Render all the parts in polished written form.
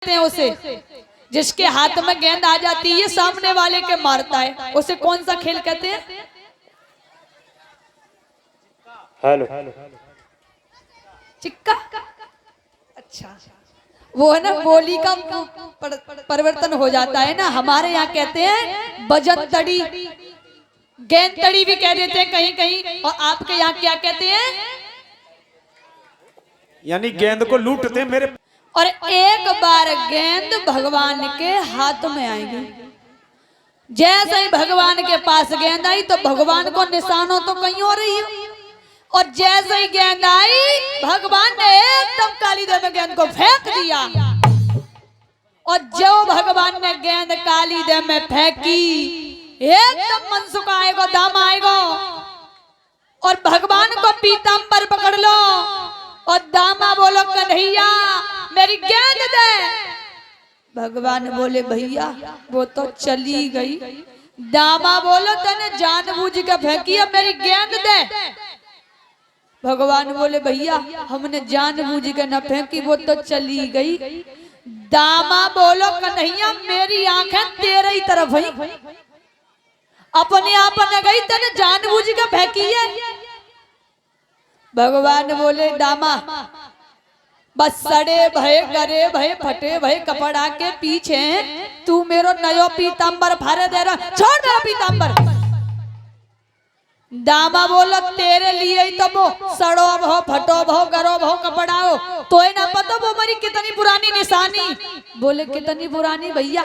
हैं उसे? जिसके हाथ में गेंद आ जाती है सामने वाले के मारता है, उसे कौन सा खेल कहते हैं? हेलो चिक्का। अच्छा, वो है ना, बोली का परिवर्तन हो जाता है ना। हमारे यहाँ कहते हैं बजन तड़ी, गेंद तड़ी भी कह देते हैं कहीं कहीं। और आपके यहाँ क्या कहते हैं? यानी गेंद को लूटते मेरे। और एक बार गेंद भगवान के हाथ में आएगी, जैसे ही भगवान के पास गेंद आई तो भगवान को निशान हो तो कहीं हो रही है। और जैसे ही गेंद आई भगवान ने एकदम काली देव में गेंद को फेंक दिया। और जो भगवान ने गेंद काली देव में फेंकी, एकदम मनसुख आएगा, दाम आएगा। और भगवान को पीतांबर पकड़ लो और दामा बोलो कन्हैया मेरी गेंद दे। भगवान बोले भैया वो तो चली गई। दामा बोलो तने जानबूझ के फेंकी है, मेरी गेंद दे। भगवान बोले भैया हमने जानबूझ के न फेंकी, वो तो चली गई। दामा बोलो कन्हैया मेरी आंखें तेरे ही तरफ है, अपने आप न गई, तने जानबूझ के फेंकी है। भगवान बोले दामा बस सड़े भय करे भय फटे भय कपड़ा के पीछे तू मेरो नयो पीतांबर फारे दे रहा, छोड़ मेरा पीतांबर। दामा बोलो तेरे लिए ही तो वो सड़ो भो फटो भो करो भो कपड़ा हो, तो ना पता वो मेरी कितनी पुरानी निशानी। बोले कितनी पुरानी भैया?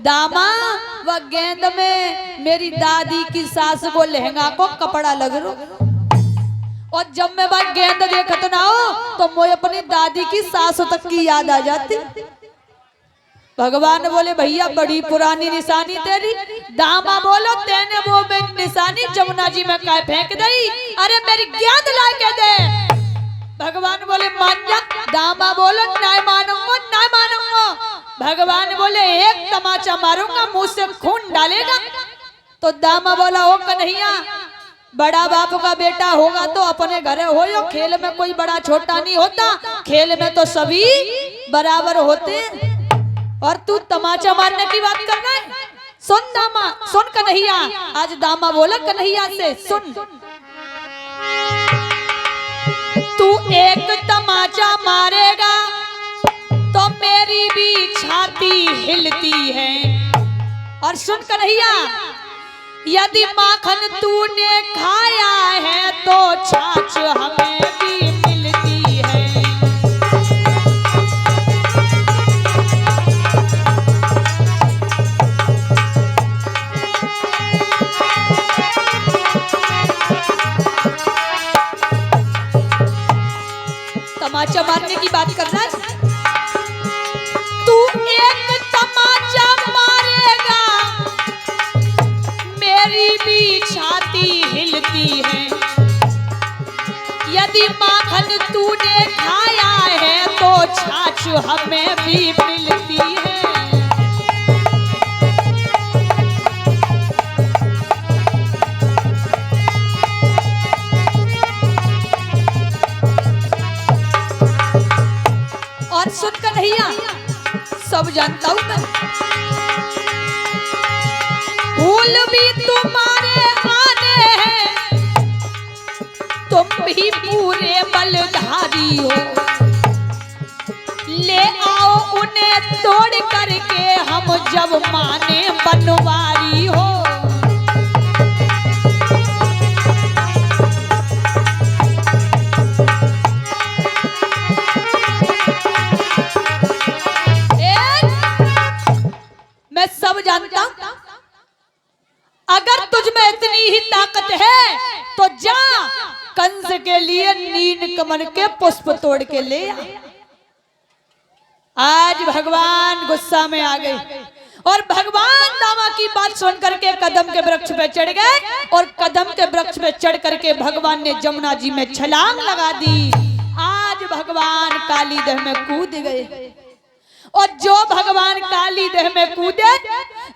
दामा वह गेंद में मेरी दादी की सास को लहंगा को कपड़ा लग रो। और जब मैं भाई गेंद देखत ना हो तो मुझे अपनी दादी की सास तक की याद आ जाती। भगवान बोले भैया बड़ी पुरानी निशानी तेरी। दामा बोलो तेने वो मेरी निशानी जमुना जी में काय फेंक दी, अरे मेरी गेंद ला के दे। भगवान बोले मान जा। दामा बोलो नहीं मानूंगा नहीं मानूंगा। भगवान बोले एक तमाचा मारूंगा मुंह से खून डालेगा। तो दामा बोला ओ कन्हैया बड़ा बाप का बेटा होगा तो अपने घरे हो, यो खेल में कोई बड़ा छोटा नहीं होता, खेल में तो सभी बराबर होते। और तू तमाचा मारने की बात करना है? सुन दामा सुन कन्हैया। आज दामा बोला कन्हैया से सुन, तू एक तमाचा मारेगा तो मेरी भी छाती हिलती है। और सुन कन्हैया यदि माखन तूने खाया है तो छाछ हमें भी मिलती है। तमाचा मारने की बात करना है? तू एक तमाचा मारेगा मेरी भी छाती हिलती है। यदि माखन तूने खाया है तो छाछ हमें भी मिलती है। और सुन कन्हैया सब जानता हूं मैं, फूल भी तुम्हारे आने हैं, तुम भी पूरे बलधारी हो। ले आओ उन्हें तोड़ करके हम जब माने बनवारी हो। मैं सब जानता हूं, अगर तुझ में इतनी ही ताकत है तो जा कंस के लिए नील कमल के पुष्प तोड़ के ले आ। आज भगवान गुस्सा में आ गए और भगवान दामा की बात सुन करके कदम के वृक्ष पे चढ़ गए। और कदम के वृक्ष पे चढ़ करके भगवान ने जमुना जी में छलांग लगा दी। आज भगवान काली दह में कूद गए। और जो भगवान काली देह में कूदे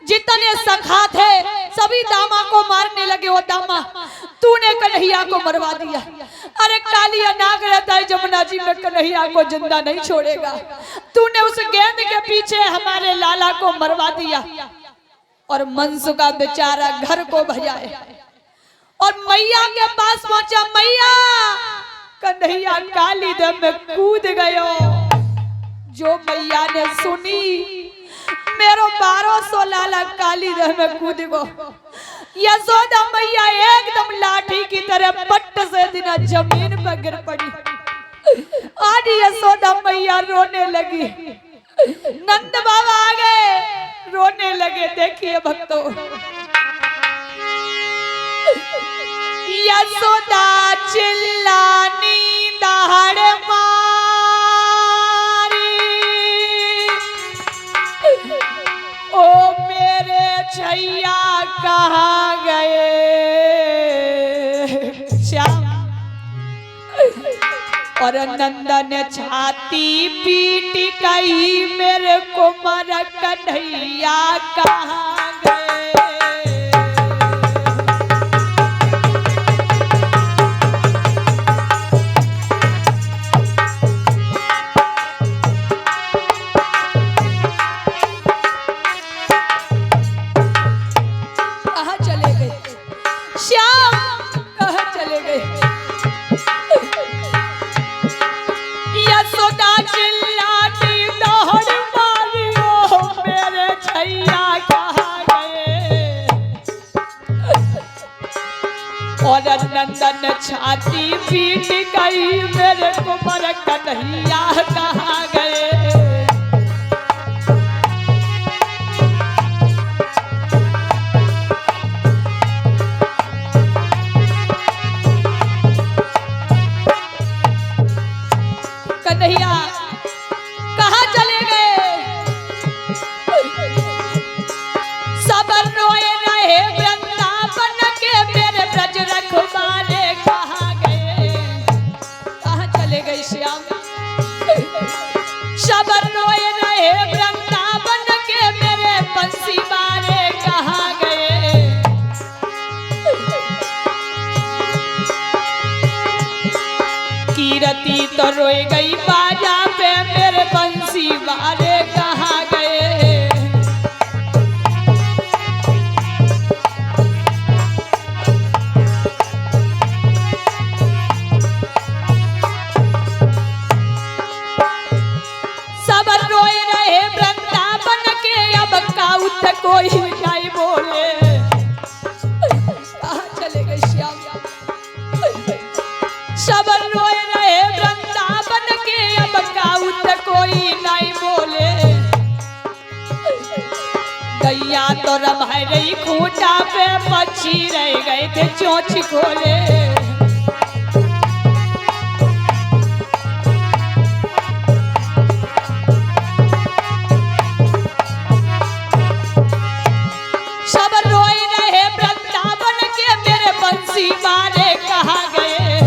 जितने सखा थे सभी दामा को मारने लगे। वो दामा तूने कन्हैया को मरवा दिया, अरे कालिया नाग रहता है जमुना जी में, कन्हैया को जिंदा नहीं छोड़ेगा। तूने उस गेंद के पीछे हमारे लाला को मरवा दिया और मनसुखा बेचारा घर को भजाए और मैया के पास पहुंचा। मैया, कन्हैया काली दम में कूद गयो। जो मैया ने सुनी, मेरो 1200 लाला काली दम में कूद गो। यशोदा मैया एकदम लाठी की तरह पट्ट से दिना जमीन पर गिर पड़ी। आज यशोदा मैया रोने लगी। नंद बाबा आ गए, रोने लगे। देखिए भक्तों, यशोदा चिल्लानी दहाड़ मारी, ओ मेरे छैया कहाँ गए। श्याम और नंदन छाती पीट कही, मेरे कुमार कन्हैया कहाँ गए। कहाँ चले गए श्याम, कहाँ चले गए। यशोदा चिल्लाती दौड़ मारी, ओ मेरे छैया कहाँ गए। और नंदन छाती पीट गई, मेरे कुमार कन्हैया कहाँ गए। कन्हैया कहाँ चले गए। सब रोए रहे वृंदावन के, मेरे ब्रज रखवाले कहाँ गए। कहाँ चले गए श्याम। सब रोए रहे वृंदावन के, मेरे बंसी वाले कहाँ गए। कीरती तो रोए गई बाजा पे, मेरे बंसी वाले कहाँ गए। सब रोए रहे वृंदावन के, अब काउत कोई नहीं बोले। कहाँ चले गए श्याम। सब रोए रहे वृंदावन के, अब काउत कोई नहीं बोले। गैया तो रमाई रही खूंटा पे, पक्षी रह गए थे चोंच खोले। सब रोए रहे वृंदावन के, मेरे बंसी वाले कहाँ गए।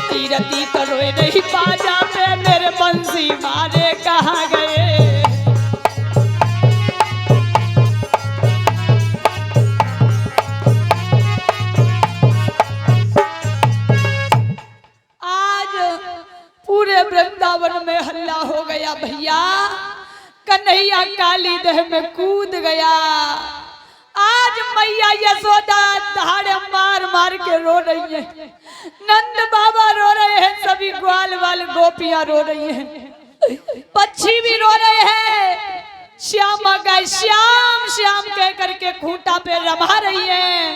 कीरती तो रोए रही बाजा पे, मेरे बंसी वाले कहाँ गए। आज पूरे वृंदावन में हल्ला हो गया भैया, कन्हैया काली दह में कूद गया। आज मैया यशोदा दहाड़े मार मार के रो रही है। नंद बाबा रो रहे हैं, सभी ग्वाल वाल गोपियां रो रही हैं, पक्षी भी रो रहे हैं। श्याम आ गए, श्याम श्याम कह करके खूंटा पे रमा रही है।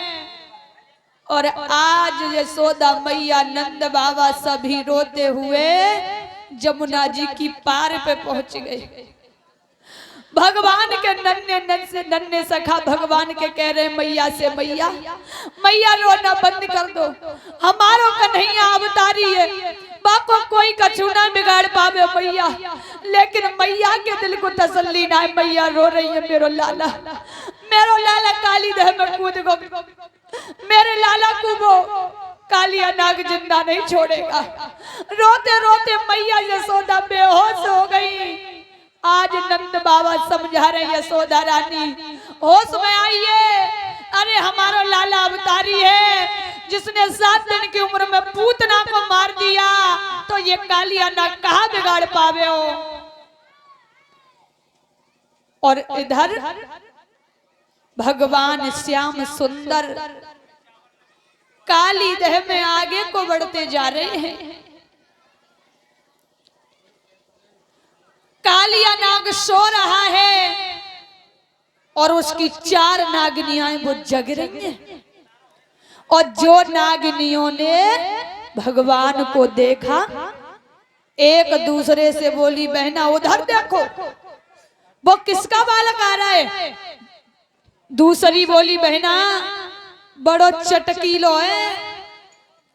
और आज यशोदा मैया नंद बाबा सभी रोते हुए जमुना जी की पार पे पहुंच गए। भगवान के नन्हे सखा भगवान के कह रहे मैया से, मैया मैया रोना बंद कर दो, हमारो कन्हैया अवतारी है, बाको कोई कछु ना बिगाड़ पावे मैया। लेकिन मैया के दिल को तसल्ली ना है, मैया रो रही है। मेरो लाला काली दह में कूद गो, मेरे लाला को वो कालिया नाग जिंदा नहीं छोड़ेगा। रोते रोते मैया यशोदा बेहोश हो गई। आज नंद बाबा समझा रहे यशोदा रानी होश में आइए, अरे हमारा लाला अवतारी है, जिसने 7 दिन की उम्र में पूतना को मार दिया, तो ये कालिया नाग कहाँ बिगाड़ पावे हो। और इधर भगवान श्याम सुंदर काली देह में आगे को बढ़ते जा रहे हैं। कालिया नाग सो रहा है और उसकी 4 नागिनियां वो जग रही हैं। और जो नागिनियों ने भगवान को देखा, एक दूसरे से बोली, बहना उधर देखो, वो किसका बालक आ रहा है। दूसरी बोली, बहना बड़ो चटकीलो है,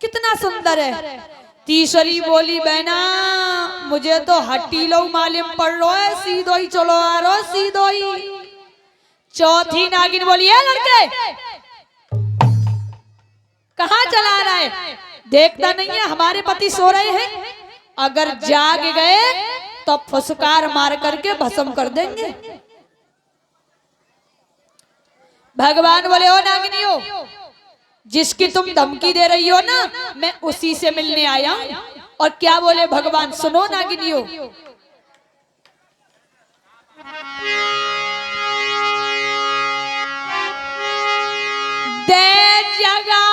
कितना सुंदर है। तीसरी बोली, बहना मुझे तो हट्टीलो मालूम पड़ रहा है, सीधो ही चलो आ रहा, सीधो ही। चौथी नागिन बोली, है लड़के कहाँ चला रहा है, देखता नहीं है हमारे पति सो रहे हैं, अगर जाग गए तो फुसकार मार करके भस्म कर देंगे। भगवान बोले, ओ नागिनियो, जिसकी तुम धमकी दे रही हो ना, मैं उसी से मिलने आया हूं। और क्या बोले भगवान, सुनो नागिनियो, दे जगा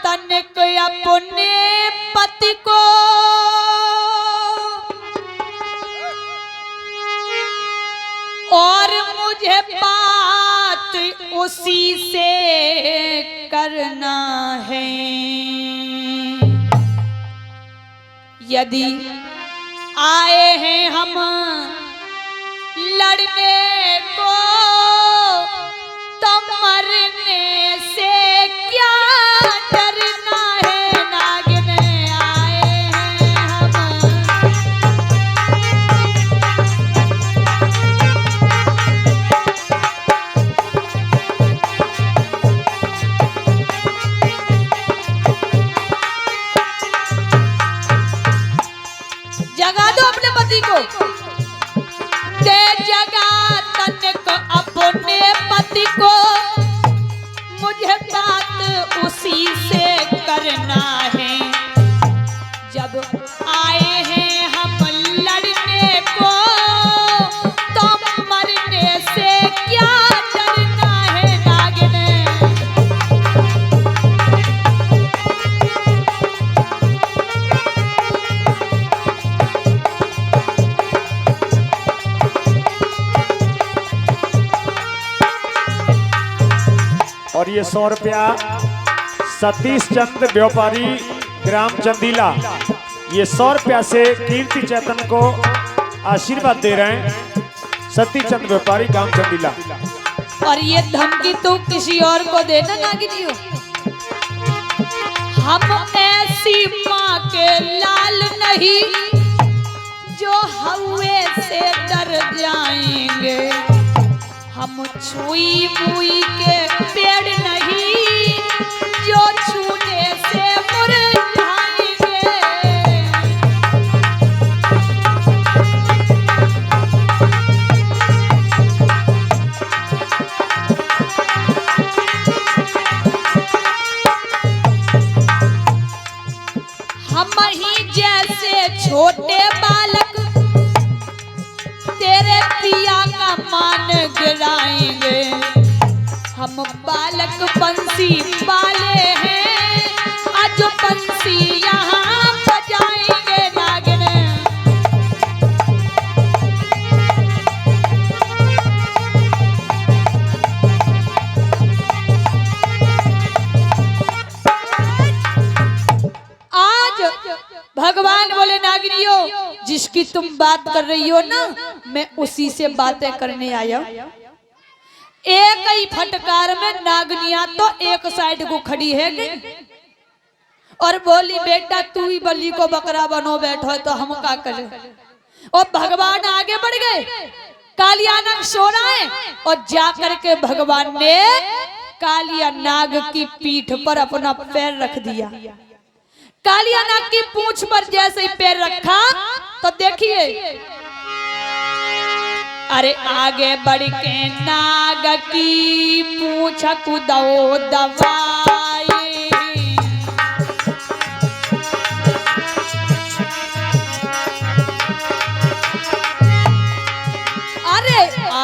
तनिक अपने पति को, और मुझे बात उसी से करना है। यदि आए हैं हम लड़ने को, तो मरने से क्या डरना है। नागिन आए हैं हम, जगा दो अपने पति को, दे जगा तनिक अपने पति को, मुझे बात उसी से करना है। जब आए हैं हम लड़ने को, तो मरने से क्या डरना है। नागिन और ये 100 रुपया सतीश चंद व्यापारी ग्राम चंदीला, ये 100 रुपया से कीर्ति चैतन को आशीर्वाद दे रहे हैं। सतीश चंद व्यापारी ग्राम चंदीला। और ये धमकी तो किसी और को देना नागिनियो, हम ऐसी माँ के लाल नहीं जो हवे से डर जाएंगे। हम छुई मुई के पेड़ नहीं जो छूने से मुरझाएंगे। हम ही जैसे छोटे बालक तेरे पिया का मान गिराएंगे। हम बालक पंछी वाले हैं, आज पंछी यहाँ बजाएंगे। नागिन आज भगवान बोले, नागिनियो, जिसकी तुम बात कर रही हो ना, मैं उसी से बातें करने आया। एक ही फटकार में नागनिया तो एक साइड को खड़ी है और बोली, बेटा तू ही बलि को बकरा बनो बैठो तो हम क्या करें। और भगवान आगे बढ़ गए, कालिया नाग सो रहा है और जाकर के भगवान ने कालिया नाग की पीठ पर अपना पैर रख दिया। कालिया नाग की पूंछ पर जैसे ही पैर रखा तो देखिए, अरे आगे बढ़ के नाग की पूंछ कुदो दबाई।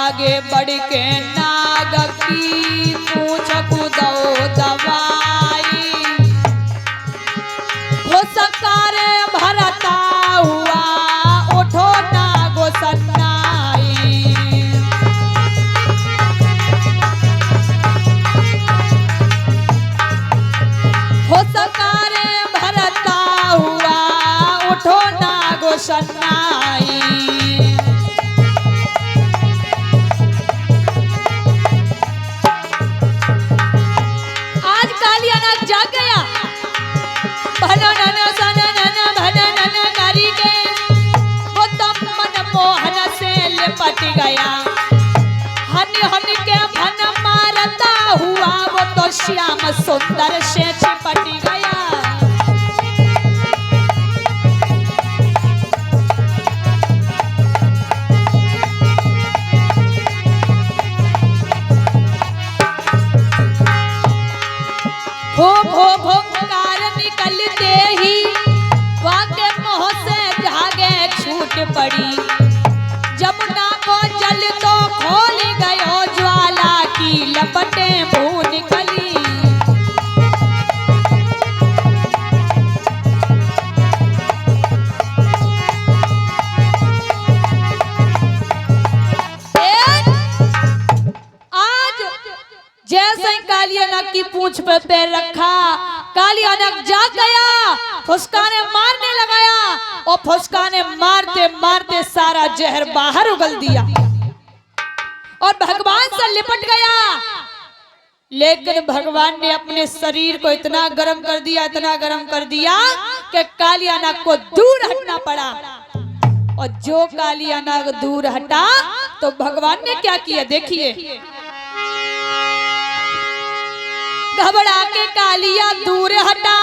आगे बढ़ के नाग की पूछ कुदो दवाई, फुसकार भरता हुआ उठो नागो सन्नाई। फुसकार भरता हुआ उठो नागो सन्नाई। आज कालिया नाग जाग गया, भनन सनन भनन करी के वो तो मन मोहन से लिपट गया। हन हन के भन मारता हुआ वो तो श्याम सुंदर से चिपट गया। भोंकार निकलते ही वाके मुंह से झागे छूट पड़ी। जमुना को जल तो खोल गयो, ज्वाला की लपटें भू निकली। जैसे ही कालिया नाग की पूंछ पे पैर रखा, कालिया नाग जाग गया, फुसकाने मारने लगाया और फुसकाने मारते मारते सारा जहर बाहर उगल दिया और भगवान से लिपट गया। लेकिन भगवान ने अपने शरीर को इतना गर्म कर दिया, इतना गर्म कर दिया कि कालिया नाग को दूर हटना पड़ा। और जो कालिया नाग दूर हटा तो भगवान ने क्या किया देखिए। घबरा के कालिया दूर हटा,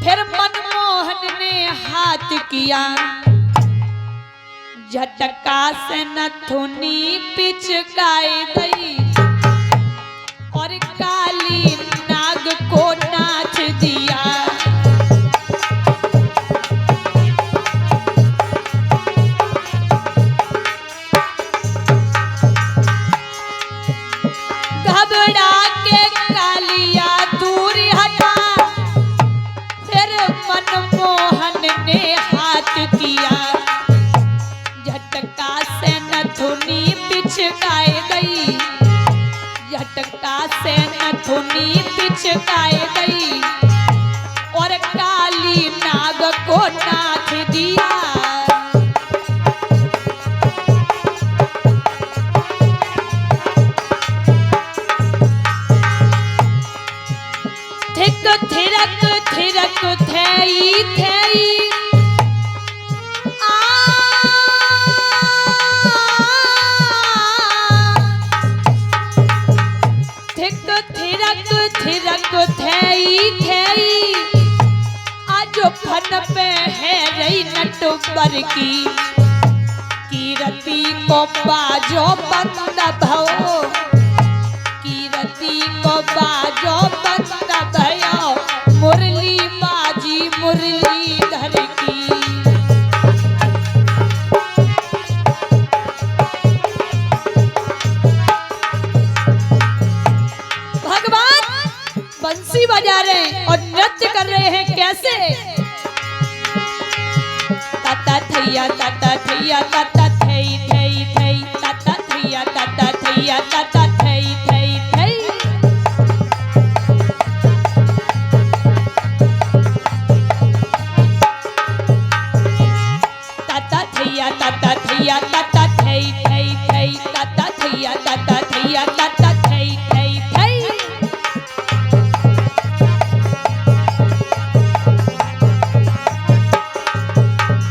फिर मनमोहन ने हाथ किया, झटका से नथुनी पिचकाई गई और काली नाग को नाच दिया। घबरा के कालिया दूर हटा, फिर मनमोहन ने हाथ किया, झटका से नथुनी पिचकाई गई, झटका से नथुनी पिचकाई गई और काली नाग को नाच दिया। थिरक थिरक थई थई थिरक थिरक थई थई आज फन पे है रही नटवर की, कीरती को बाजो बंद भवो, कीरती को बाजो बंद भयो, मुरली बाजी मुरलीधर की। भगवान बंसी बजा रहे हैं और नृत्य कर रहे हैं कैसे। ताता थैया ताता थैया ताता थई थई थई, ताता थैया ताता थैया ताता थई थई थई। ताता थैया ताता थैया ताता थई थई थई, ताता थैया ताता थैया ताता थई थई थई।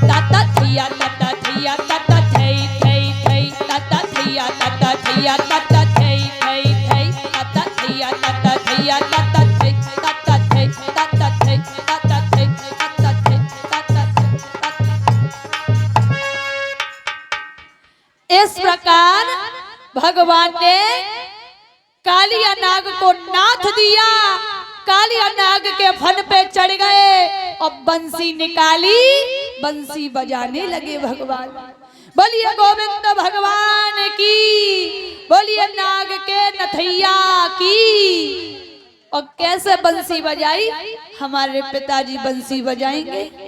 ताता थैया ताता थैया ताता थई थई थई, ताता थैया ताता थैया ताता थई थई थई, ताता थैया ताता थैया ताता थई ताता थई ताता थई ताता थई ताता थई ताता थई। इस प्रकार भगवान ने कालिया नाग को नाथ दिया। कालिया नाग के फन पे चढ़ गए और बंसी निकाली, बंसी बजाने लगे भगवान। बोलिए गोविंद भगवान की, बोलिए नाग के नथैया की। और कैसे बंसी बजाई? हमारे पिताजी बंसी बजाएंगे।